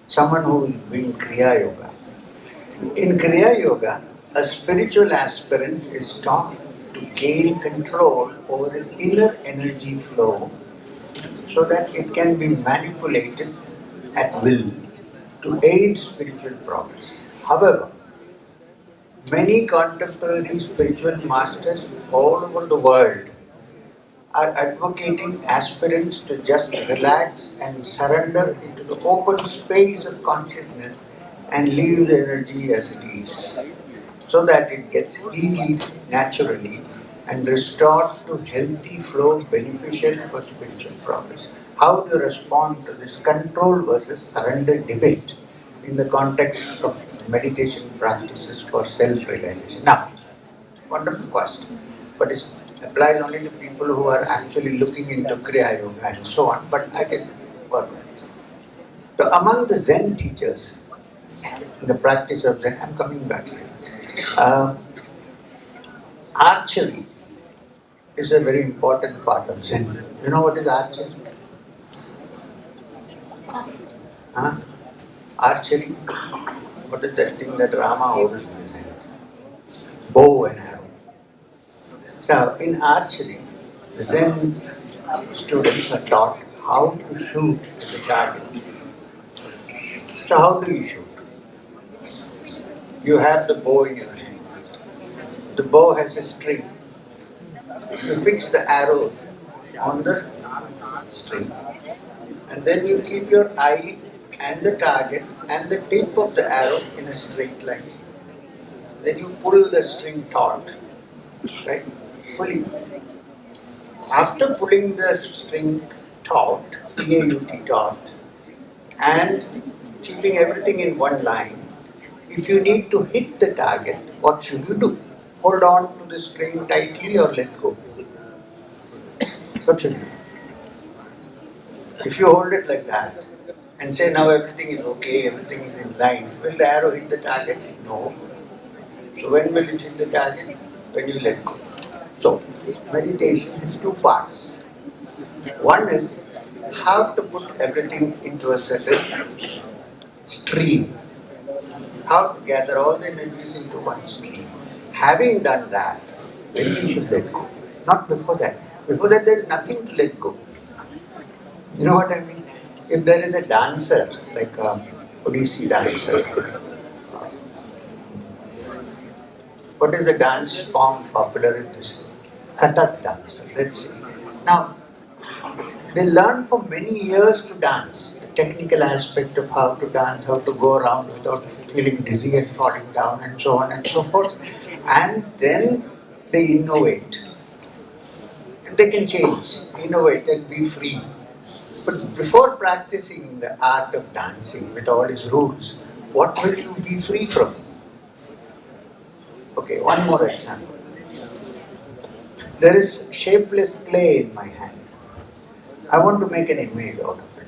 Someone who is doing Kriya Yoga. In Kriya Yoga, a spiritual aspirant is taught to gain control over his inner energy flow so that it can be manipulated at will to aid spiritual progress. However, many contemporary spiritual masters all over the world are advocating aspirants to just relax and surrender into the open space of consciousness and leave the energy as it is, so that it gets healed naturally and restored to healthy flow beneficial for spiritual progress. How do you respond to this control versus surrender debate in the context of meditation practices for self-realization? Now, wonderful question, but it applies only to people who are actually looking into Kriya Yoga and so on, but I can work on it. So among the Zen teachers, in the practice of Zen, I'm coming back here, archery is a very important part of Zen. You know what is archery? Archery? What is that thing that Rama holds in his hand? Bow and arrow. So in archery, the Zen students are taught how to shoot at the target. So how do you shoot? You have the bow in your hand. The bow has a string. You fix the arrow on the string, and then you keep your eye and the target and the tip of the arrow in a straight line. Then you pull the string taut, right? Fully. After pulling the string taut, T-A-U-T taut, and keeping everything in one line, if you need to hit the target, what should you do? Hold on to the string tightly or let go? What should you do? If you hold it like that and say now everything is okay, everything is in line, will the arrow hit the target? No. So when will it hit the target? When you let go. So meditation has two parts. One is how to put everything into a certain stream. How to gather all the energies into one stream. Having done that, then you should let go. Not before that. Before that there is nothing to let go. You know what I mean? If there is a dancer, like a Odissi dancer, what is the dance form popular in this? Kathak dancer, let's say. Now, they learn for many years to dance, the technical aspect of how to dance, how to go around without feeling dizzy and falling down and so on and so forth. And then they innovate. And they can change, innovate and be free. But before practicing the art of dancing with all its rules, what will you be free from? Okay, one more example. There is shapeless clay in my hand. I want to make an image out of it.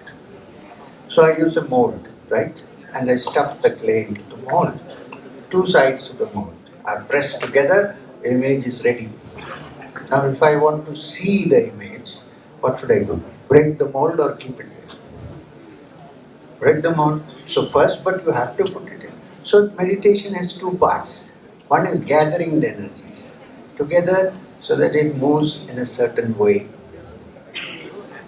So I use a mold, right? And I stuff the clay into the mold. Two sides of the mold are pressed together, the image is ready. Now if I want to see the image, what should I do? Break the mold or keep it there? Break the mold. So first, but you have to put it in. So meditation has two parts. One is gathering the energies together so that it moves in a certain way.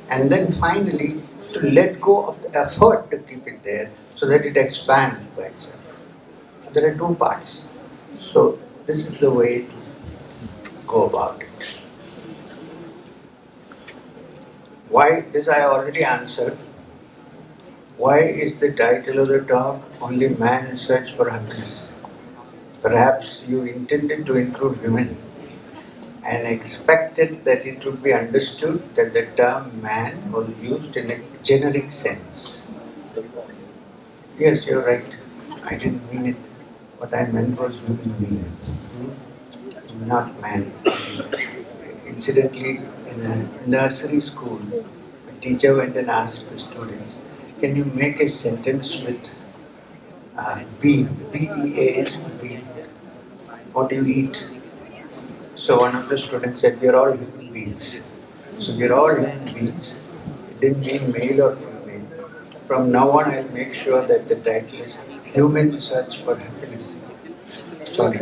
And then finally, to let go of the effort to keep it there so that it expands by itself. There are two parts. So this is the way to go about it. Why? This I already answered. Why is the title of the talk Only Man's Search for Happiness? Perhaps you intended to include women and expected that it would be understood that the term man was used in a generic sense. Yes, you're right. I didn't mean it. What I meant was human beings, not man. Incidentally, in a nursery school, a teacher went and asked the students, can you make a sentence with bean, B-E-A-N, bean? What do you eat? So one of the students said, we are all human beings. So we are all human beings. It didn't mean male or female. From now on, I'll make sure that the title is Human Search for Happiness. Sorry.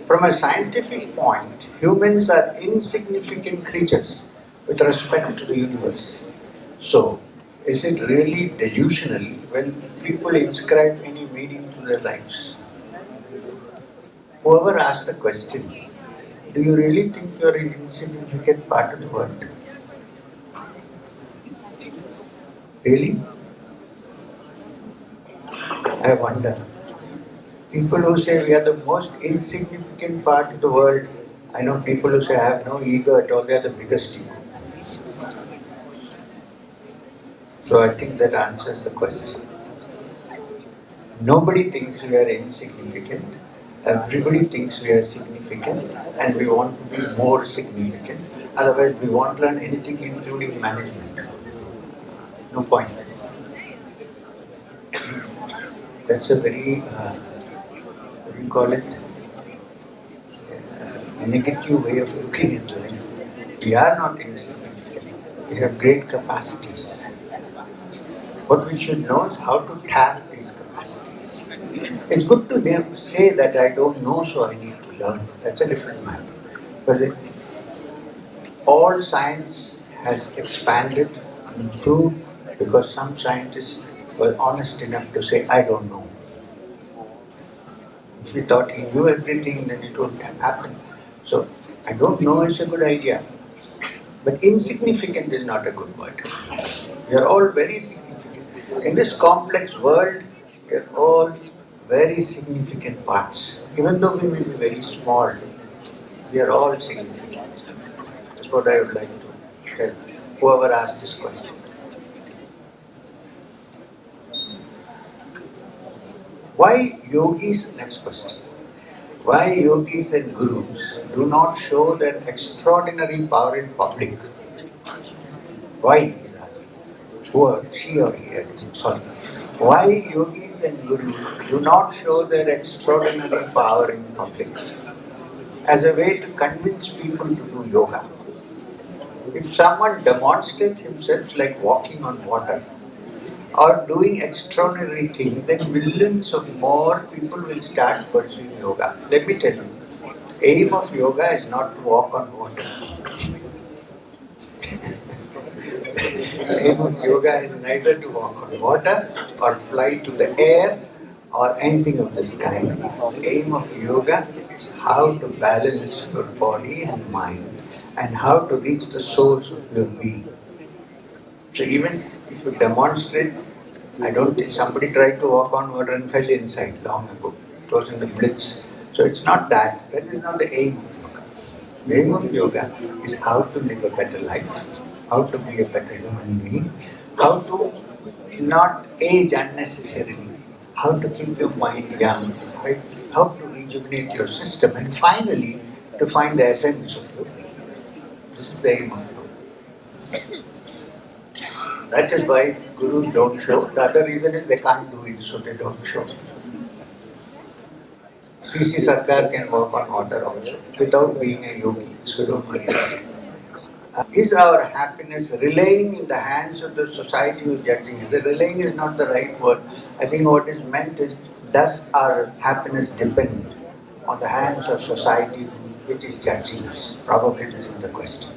From a scientific point, humans are insignificant creatures with respect to the universe. So, is it really delusional when people inscribe any meaning to their lives? Whoever asked the question, do you really think you are an insignificant part of the world? Really? I wonder. People who say we are the most insignificant part of the world, I know people who say I have no ego at all, they are the biggest ego. So I think that answers the question. Nobody thinks we are insignificant. Everybody thinks we are significant and we want to be more significant. Otherwise we won't learn anything including management. No point. That's a very, what do you call it? Negative way of looking at life. We are not insignificant. We have great capacities. What we should know is how to tap these capacities. It's good to say that I don't know, so I need to learn. That's a different matter. But all science has expanded and improved because some scientists were honest enough to say, I don't know. If we thought he knew everything, then it wouldn't happen. So, I don't know is a good idea. But insignificant is not a good word. We are all very significant. In this complex world, we are all very significant parts. Even though we may be very small, we are all significant. That's what I would like to tell whoever asked this question. Why yogis, next question, why yogis and gurus do not show their extraordinary power in public? Why, he is asking. Who, she or he, sorry. Why yogis and gurus do not show their extraordinary power in public as a way to convince people to do yoga? If someone demonstrates himself like walking on water or doing extraordinary things, then millions of more people will start pursuing yoga. Let me tell you, aim of yoga is not to walk on water. Aim of yoga is neither to walk on water or fly to the air or anything of this kind. The aim of yoga is how to balance your body and mind and how to reach the source of your being. So even if you demonstrate, I don't think somebody tried to walk on water and fell inside long ago. It was in the blitz. So it's not that. That is not the aim of yoga. The aim of yoga is how to live a better life, how to be a better human being, how to not age unnecessarily, how to keep your mind young, how to rejuvenate your system, and finally to find the essence of your being. This is the aim of yoga. That is why gurus don't show. The other reason is they can't do it, so they don't show. PC Sarkar can walk on water also without being a yogi, so don't worry about it. Is our happiness relying in the hands of the society who is judging us? The relying is not the right word. I think what is meant is, does our happiness depend on the hands of society which is judging us? Probably this is the question.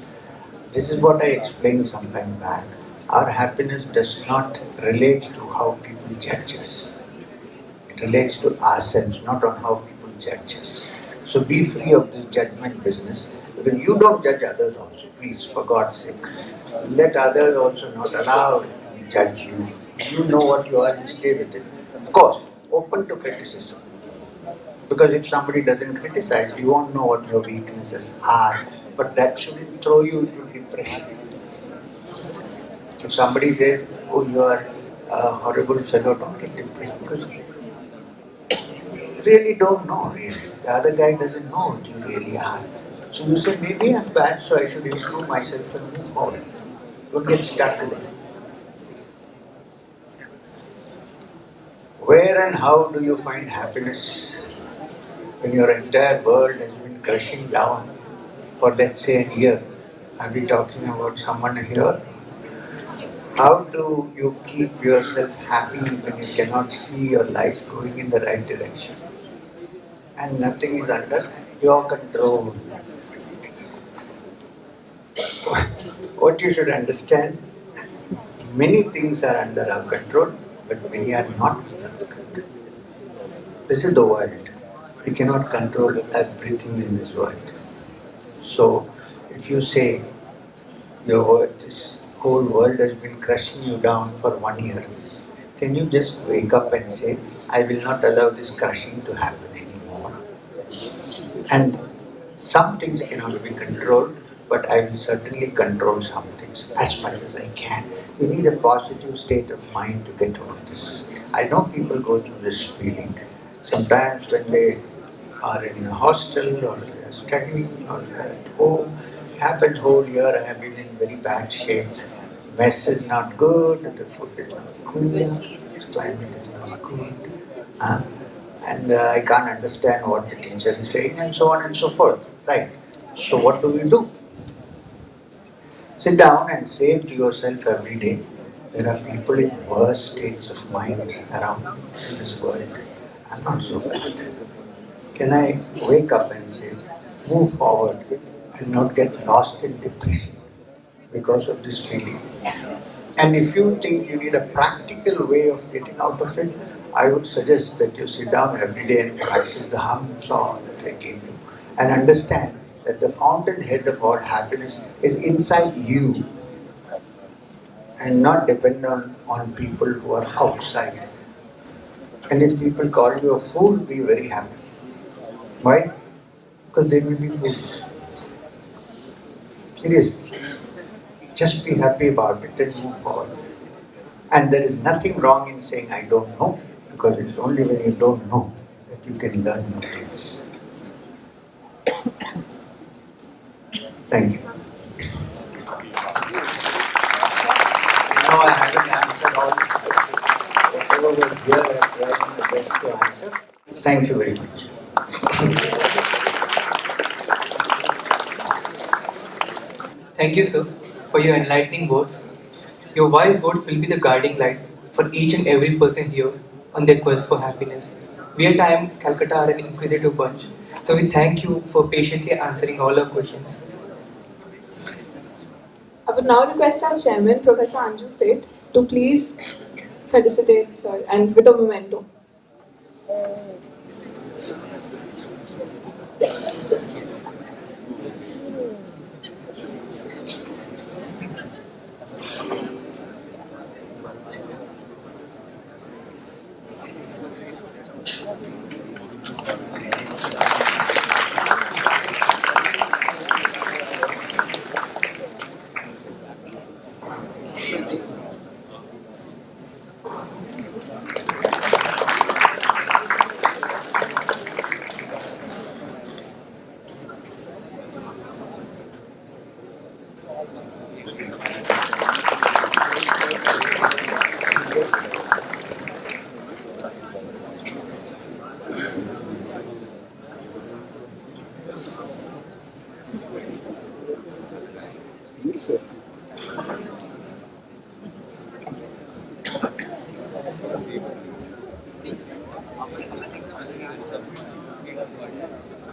This is what I explained some time back. Our happiness does not relate to how people judge us. It relates to ourselves, not on how people judge us. So be free of this judgment business. Because you don't judge others also, please, for God's sake. Let others also not allow it to judge you. You know what you are and stay with it. Of course, open to criticism. Because if somebody doesn't criticize, you won't know what your weaknesses are. But that shouldn't throw you into depression. If somebody says, oh, you are a horrible fellow, don't get depressed. Because you really don't know, really. The other guy doesn't know what you really are. So you say, maybe I'm bad, so I should improve myself and move forward. Don't get stuck there. Where and how do you find happiness when your entire world has been crushing down for, let's say, a year? Are we talking about someone here? How do you keep yourself happy when you cannot see your life going in the right direction? And nothing is under your control. What you should understand, many things are under our control, but many are not under our control. This is the world. We cannot control everything in this world. So, if you say, this whole world has been crushing you down for 1 year, can you just wake up and say, I will not allow this crushing to happen anymore? And some things cannot be controlled, but I will certainly control some things as much as I can. You need a positive state of mind to get over this. I know people go through this feeling. Sometimes when they are in a hostel or studying or at home, happens whole year I have been in very bad shape. Mess is not good, the food is not good, the climate is not good. And I can't understand what the teacher is saying and so on and so forth. Right. So what do we do? Sit down and say to yourself every day, there are people in worse states of mind around me in this world. I'm not so bad. Can I wake up and say, move forward and not get lost in depression? because of this feeling. And if you think you need a practical way of getting out of it, I would suggest that you sit down every day and practice the hum song that I gave you and understand that the fountainhead of all happiness is inside you and not dependent on people who are outside. And if people call you a fool, be very happy. Why? Because they may be fools. Seriously. Just be happy about it and move forward. And there is nothing wrong in saying, I don't know, because it's only when you don't know that you can learn new things. Thank you. Now I haven't answered all the questions. Whatever was here, I tried my best to answer. Thank you very much. Thank you, sir, for your enlightening words. Your wise words will be the guiding light for each and every person here on their quest for happiness. We at IIM Calcutta are an inquisitive bunch, so we thank you for patiently answering all our questions. I would now request our chairman, Professor Anju Seth, to please felicitate sir and with a memento.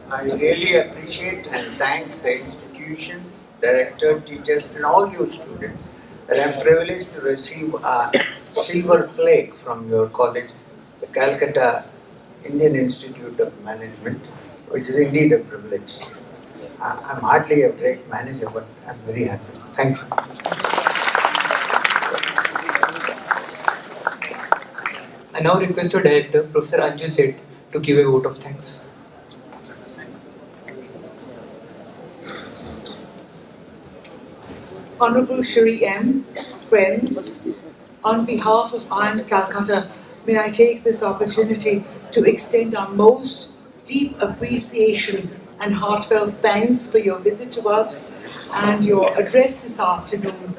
I really appreciate and thank the institution, director, teachers, and all you students that I'm privileged to receive a silver plaque from your college, the Calcutta Indian Institute of Management, which is indeed a privilege. I'm hardly a great manager, but I'm very happy. Thank you. I now request our director, Professor Anju Seth, to give a vote of thanks. Honorable Shri M, friends, on behalf of IIM Calcutta, may I take this opportunity to extend our most deep appreciation and heartfelt thanks for your visit to us and your address this afternoon.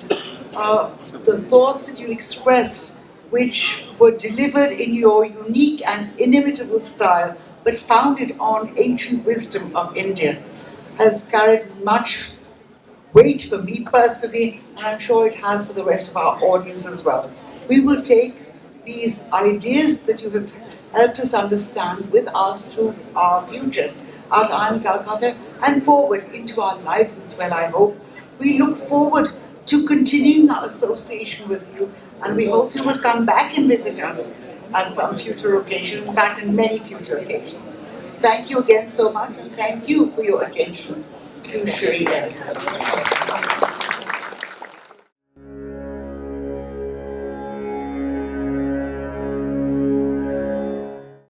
The thoughts that you expressed, which were delivered in your unique and inimitable style, but founded on ancient wisdom of India, has carried much weight for me personally, and I'm sure it has for the rest of our audience as well. We will take these ideas that you have helped us understand with us through our futures at IIM Calcutta and forward into our lives as well, I hope. We look forward to continuing our association with you, and we hope you will come back and visit us at some future occasion, in fact, in many future occasions. Thank you again so much, and thank you for your attention to Shri M.